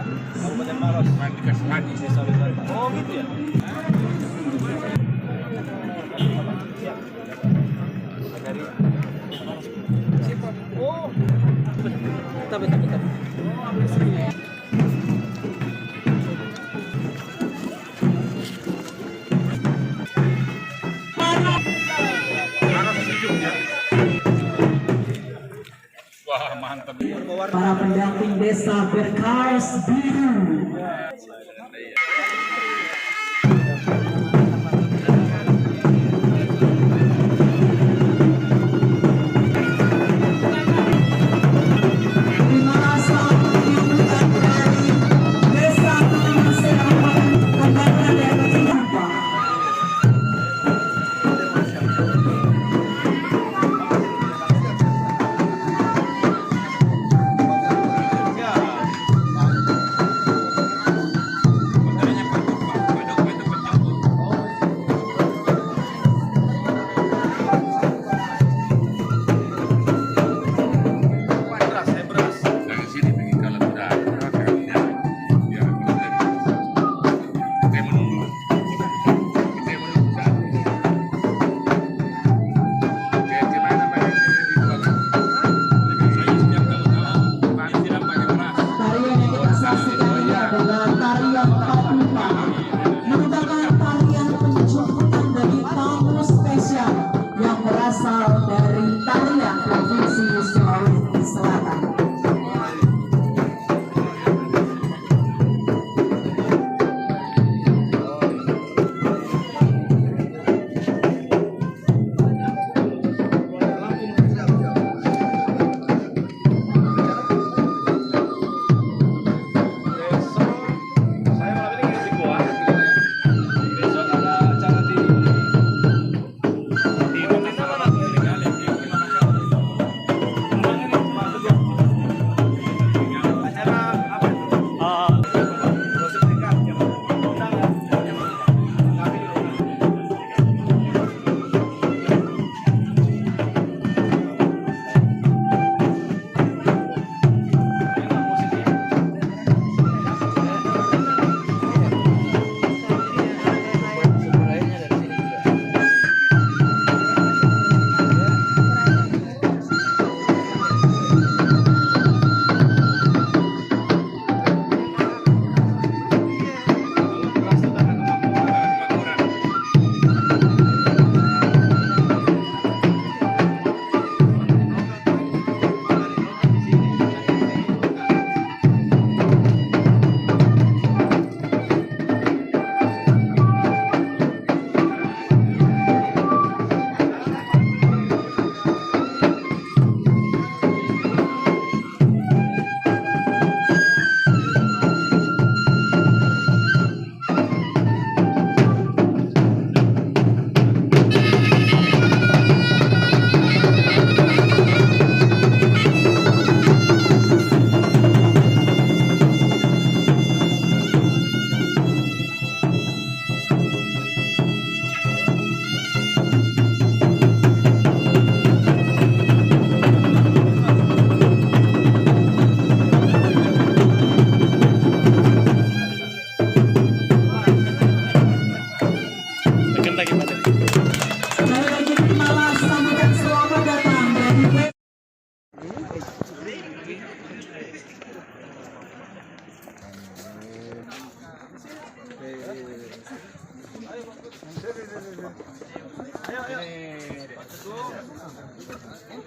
Kabupaten Maros. Dikasih haji. Desa Wisata. Oh gitu ya. Dari oh, betul. Wah, mantap. Para pendamping desa berkaos biru.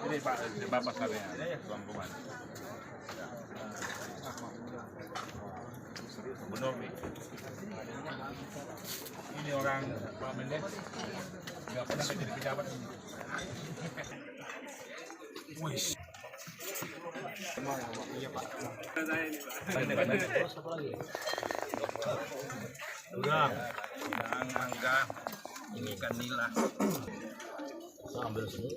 Ini Pak, ini Bapak saya, Tuan Koman. Gubernur nih. Ini orang Pak Mendes, nggak pernah jadi pejabat ini. Wih. Iya Pak. Udah, angga, ini ikan nila. Saya ambil sini.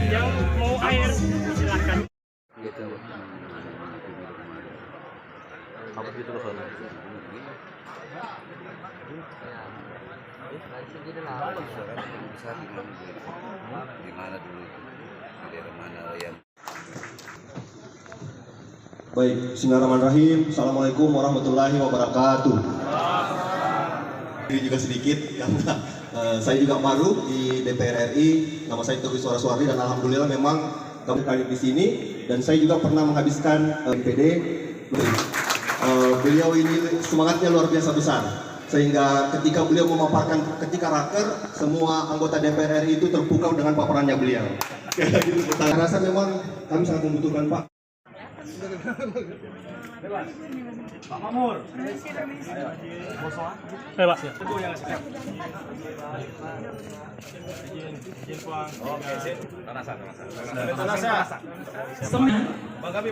Yang mau air silakan. Apa gitu loh? Gimana dulu itu? Daerah mana yang Baik, bismillahirrahmanirrahim. Assalamualaikum warahmatullahi wabarakatuh. Ini juga sedikit karena saya juga baru di DPR RI. Nama saya Teguh Suara-Suardi dan alhamdulillah memang kami kali di sini dan saya juga pernah menghabiskan MPD. Beliau ini semangatnya luar biasa besar. Sehingga ketika beliau memaparkan ketika raker, semua anggota DPR RI itu terpukau dengan paparannya beliau. Saya rasa memang kami sangat membutuhkan Pak. Pak Mamur. Ayo, Pak. Oke, sip. Tanasa. Bang Gapi.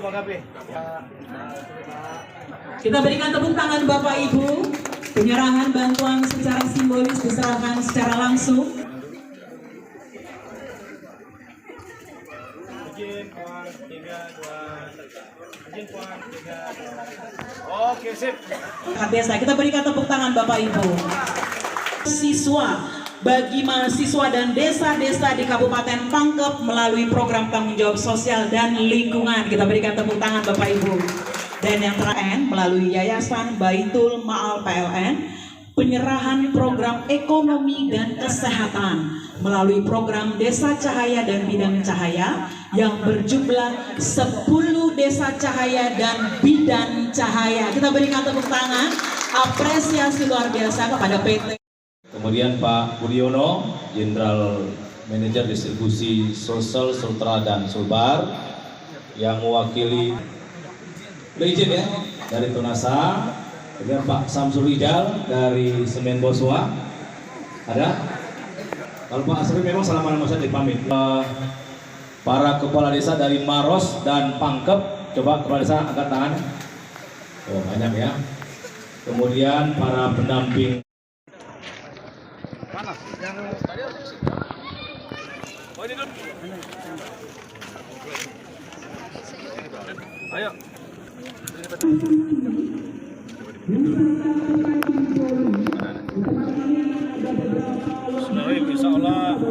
Kita berikan tepuk tangan Bapak Ibu. Penyerahan bantuan secara simbolis diserahkan secara langsung. Oke, sip. Luar biasa. Kita berikan tepuk tangan Bapak Ibu. Siswa bagi mahasiswa dan desa-desa di Kabupaten Pangkep melalui program tanggung jawab sosial dan lingkungan. Kita berikan tepuk tangan Bapak Ibu. Dan yang terakhir melalui Yayasan Baitul Ma'al PLN, penyerahan program ekonomi dan kesehatan melalui program Desa Cahaya dan Bidang Cahaya yang berjumlah 10 Desa Cahaya dan Bidang Cahaya. Kita berikan tepuk tangan, apresiasi luar biasa kepada PT. Kemudian Pak Budiono, Jenderal Manajer Distribusi Sulsel, Sultra dan Sulbar yang mewakili. Udah izin ya dari Tunasa. Kemudian Pak Samsul Rijal dari Semen Boswa. Ada? Kalau Pak Asri memang selama masa dipamit. Para kepala desa dari Maros dan Pangkep, coba kepala desa angkat tangan. Oh banyak ya. Kemudian para pendamping. Ayo. Bismillahirrahmanirrahim. Insya Allah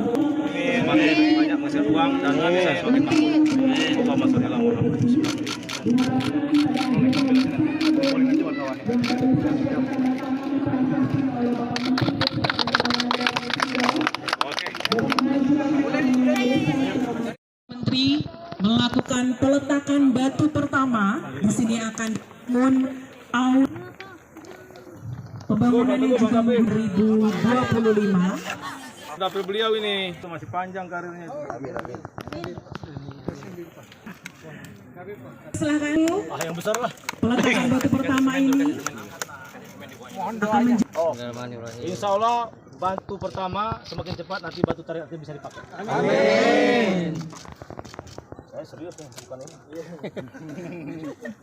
ini banyak masih uang dan bisa semakin makmur. Allahumma sholli ala Muhammad. Menteri melakukan peletakan batu pertama. Di sini akan out. Pembangunannya juga 2025. Dapil beliau ini itu masih panjang karirnya. Silahkan Yang besar lah. peletakan batu pertama ini akan Insya Allah batu pertama semakin cepat nanti batu tarik bisa dipakai. Amin. Saya serius nih, bukan ini.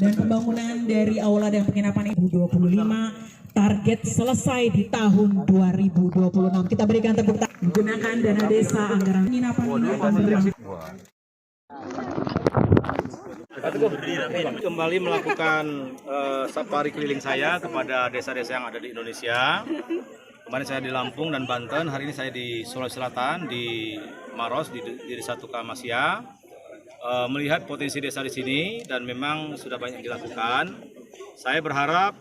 dan pembangunan dari aula dan penginapan 2025 target selesai di tahun 2026. Kita berikan tepuk tangan. Menggunakan dana desa anggaran penginapan ini akan berlangsung. Kembali melakukan safari keliling saya kepada desa-desa yang ada di Indonesia. Kemarin saya di Lampung dan Banten, hari ini saya di Sulawesi Selatan, di Maros, di Desa Tukamasya. Melihat potensi desa di sini dan memang sudah banyak dilakukan. Saya berharap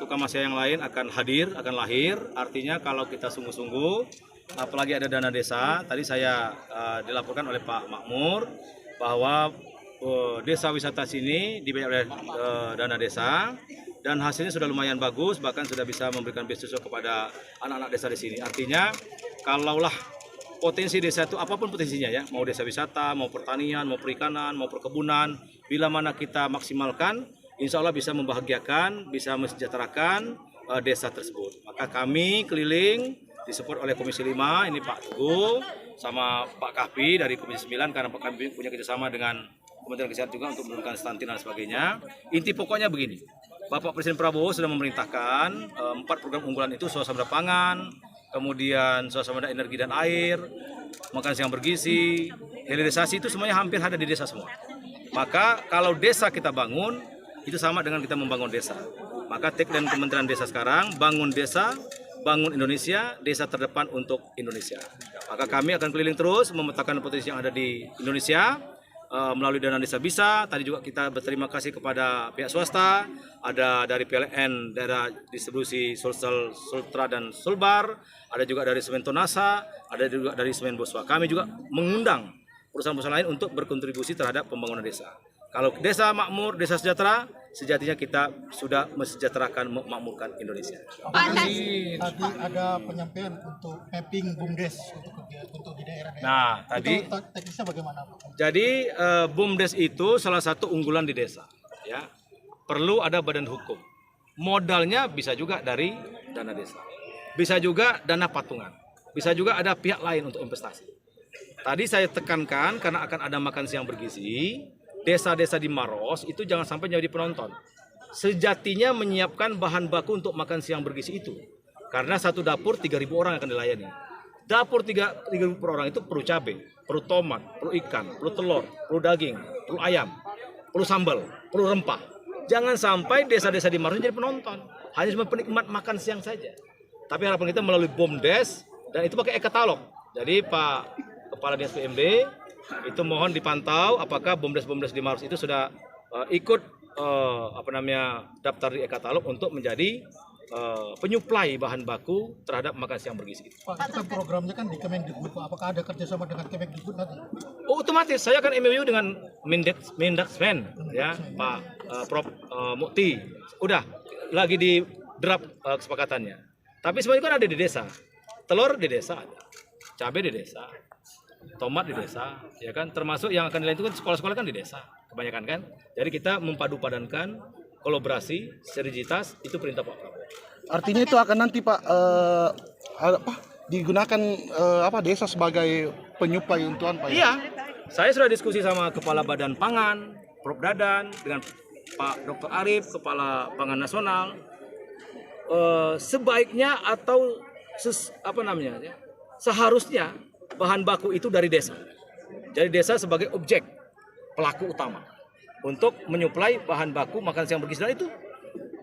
Tukamasya yang lain akan hadir, akan lahir. Artinya kalau kita sungguh-sungguh apalagi ada dana desa. Tadi saya dilaporkan oleh Pak Makmur bahwa desa wisata sini dibiayai oleh dana desa dan hasilnya sudah lumayan bagus, bahkan sudah bisa memberikan beasiswa kepada anak-anak desa di sini. Artinya kalaulah potensi desa itu apapun potensinya ya, mau desa wisata, mau pertanian, mau perikanan, mau perkebunan, bila mana kita maksimalkan, insya Allah bisa membahagiakan, bisa mesejahterakan desa tersebut. Maka kami keliling disupport oleh Komisi 5, ini Pak Teguh sama Pak Kahfi dari Komisi 9, karena Pak Kahfi punya kerjasama dengan Kementerian Kesehatan juga untuk menurunkan stunting dan sebagainya. Inti pokoknya begini, Bapak Presiden Prabowo sudah memerintahkan 4 program unggulan itu: swasembada pangan, kemudian swasembada energi dan air, makan siang bergizi, hilirisasi, itu semuanya hampir ada di desa semua. Maka kalau desa kita bangun, itu sama dengan kita membangun desa. Maka tagline Kementerian Desa sekarang, bangun desa, bangun Indonesia, desa terdepan untuk Indonesia. Maka kami akan keliling terus memetakan potensi yang ada di Indonesia melalui dana desa bisa. Tadi juga kita berterima kasih kepada pihak swasta, ada dari PLN daerah distribusi Sulsel, Sultra dan Sulbar, ada juga dari Semen Tonasa, ada juga dari Semen Boswa. Kami juga mengundang perusahaan-perusahaan lain untuk berkontribusi terhadap pembangunan desa. Kalau desa makmur, desa sejahtera, sejatinya kita sudah mesejahterakan, memakmurkan Indonesia. Tadi ada penyampaian untuk mapping BUMDes untuk di daerah-daerah. Nah, tadi itu teknisnya bagaimana, Pak? Jadi BUMDes itu salah satu unggulan di desa. Ya, perlu ada badan hukum. Modalnya bisa juga dari dana desa, bisa juga dana patungan, bisa juga ada pihak lain untuk investasi. Tadi saya tekankan karena akan ada makan siang bergizi. Desa-desa di Maros itu jangan sampai jadi penonton. Sejatinya menyiapkan bahan baku untuk makan siang bergizi itu. Karena satu dapur 3.000 orang akan dilayani. Dapur 3.000 per orang itu perlu cabai, perlu tomat, perlu ikan, perlu telur, perlu daging, perlu ayam, perlu sambal, perlu rempah. Jangan sampai desa-desa di Maros jadi penonton. Hanya cuma penikmat makan siang saja. Tapi harapan kita melalui BUMDes, dan itu pakai e-katalog. Jadi Pak Kepala Dinas PMD itu mohon dipantau apakah BUMDes di Maros itu sudah ikut daftar di e-katalog untuk menjadi penyuplai bahan baku terhadap makan siang bergizi. Pak, kita programnya kan di Kemendikbud, Pak. Apakah ada kerjasama dengan Kemendikbud nanti? Oh, otomatis saya akan MOU dengan Mendagri ya, Pak Prof Mukti. Udah lagi di draft kesepakatannya. Tapi semuanya kan ada di desa. Telur di desa ada, cabai di desa, tomat di desa, ya kan, termasuk yang akan dilakukan sekolah-sekolah kan di desa, kebanyakan kan. Jadi kita mempadu-padankan kolaborasi, sinergitas, itu perintah Pak Prabowo. Artinya itu akan nanti Pak digunakan desa sebagai penyuplai untuan Pak? Iya, saya sudah diskusi sama Kepala Badan Pangan, Prof Dadan, dengan Pak Dr. Arif, Kepala Pangan Nasional. Sebaiknya atau seharusnya bahan baku itu dari desa. Jadi desa sebagai objek pelaku utama untuk menyuplai bahan baku makan siang bergizi, dan itu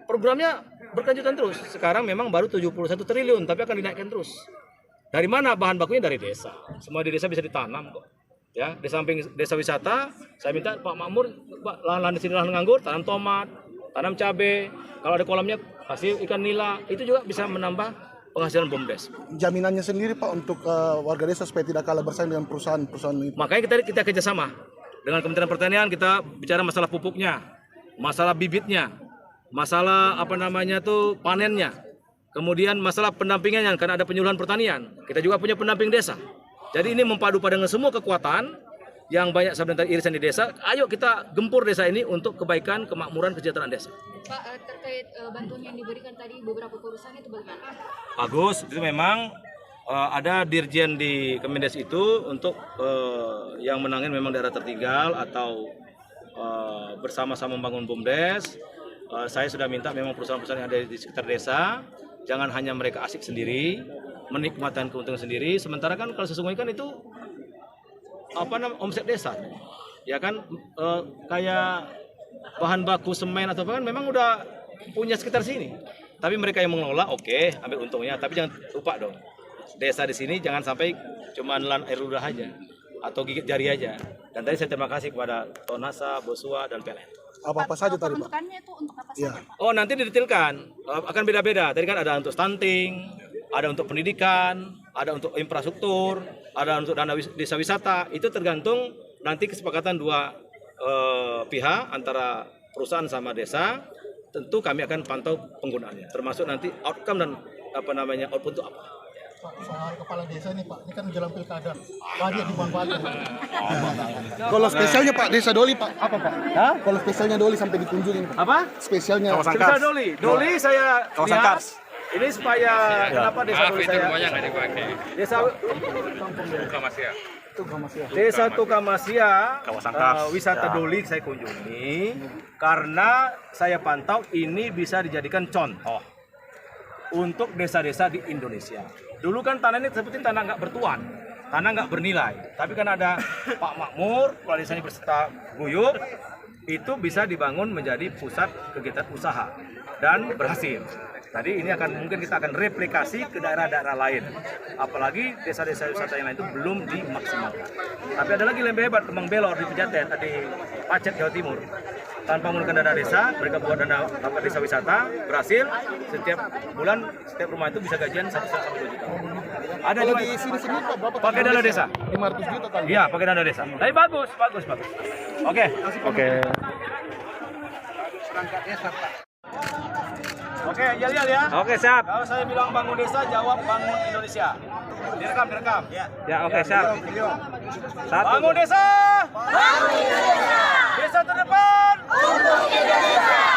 programnya berkelanjutan terus. Sekarang memang baru 71 triliun, tapi akan dinaikkan terus. Dari mana bahan bakunya? Dari desa. Semua di desa bisa ditanam kok. Ya, di samping desa wisata, saya minta Pak Makmur, lahan-lahan di sini lahan nganggur, tanam tomat, tanam cabai. Kalau ada kolamnya, kasih ikan nila. Itu juga bisa menambah penghasilan BUMDes. Jaminannya sendiri Pak untuk warga desa supaya tidak kalah bersaing dengan perusahaan-perusahaan itu. Makanya kita kerjasama dengan Kementerian Pertanian. Kita bicara masalah pupuknya, masalah bibitnya, masalah panennya, kemudian masalah pendampingannya karena ada penyuluhan pertanian. Kita juga punya pendamping desa. Jadi ini mempadu padankan semua kekuatan yang banyak sebenarnya irisan di desa. Ayo kita gempur desa ini untuk kebaikan, kemakmuran, kesejahteraan desa. Pak, terkait bantuan yang diberikan tadi beberapa perusahaan itu bagaimana? Bagus, itu memang ada dirjen di Kemendes itu untuk yang menangin memang daerah tertinggal atau bersama-sama membangun BUMDes. Saya sudah minta memang perusahaan-perusahaan yang ada di sekitar desa jangan hanya mereka asik sendiri, menikmati keuntungan sendiri. Sementara kan kalau sesungguhnya kan itu omset desa, ya kan, kayak bahan baku semen atau apa kan memang udah punya sekitar sini. Tapi mereka yang mengelola, oke, ambil untungnya. Tapi jangan lupa dong, desa di sini jangan sampai cuma nelan air ludah aja atau gigit jari aja. Dan tadi saya terima kasih kepada Tonasa, Boswa, dan PLN. Apa saja tadi Pak? Peruntukannya itu untuk apa Ya. saja, Pak? Oh, nanti didetailkan, akan beda-beda. Tadi kan ada untuk stunting, ada untuk pendidikan, ada untuk infrastruktur, ada untuk dana desa wisata. Itu tergantung nanti kesepakatan dua pihak antara perusahaan sama desa. Tentu kami akan pantau penggunaannya, termasuk nanti outcome dan output itu apa. Pak, soal kepala desa ini Pak, ini kan menjelang pilkada, banyak dimanfaatkan. Kalau spesialnya Pak, Desa Doli Pak, apa Pak? Hah? Kalau spesialnya Doli sampai dikunjungi Pak. Apa? Spesialnya. Spesial Doli saya lihat ini supaya kenapa desa Doli saya? Desa Tukamasia, wisata Doli saya kunjungi karena saya pantau ini bisa dijadikan contoh untuk desa-desa di Indonesia. Dulu kan tanah ini seperti tanah nggak bertuan, tanah nggak bernilai. Tapi kan ada Pak Makmur, kepala desanya berserta guyup, itu bisa dibangun menjadi pusat kegiatan usaha dan berhasil. Tadi ini mungkin kita akan replikasi ke daerah-daerah lain. Apalagi desa-desa wisata yang lain itu belum dimaksimalkan. Tapi ada lagi lebih hebat, Kembang Belor di Pejaten, di Pacet, Jawa Timur. Tanpa menggunakan dana desa, mereka buat dana desa wisata, berhasil. Setiap bulan, setiap rumah itu bisa gajian 1,2 juta. Ada Kalau di sini Pak, berapa? pakai dana desa. 500 juta kali. Iya, pakai dana desa. Tapi bagus. Oke. Oke, ya. Oke, siap. Kalau saya bilang bangun desa, jawab bangun Indonesia. Direkam. Ya, oke, siap. Bangun desa. Desa terdepan. Untuk Indonesia.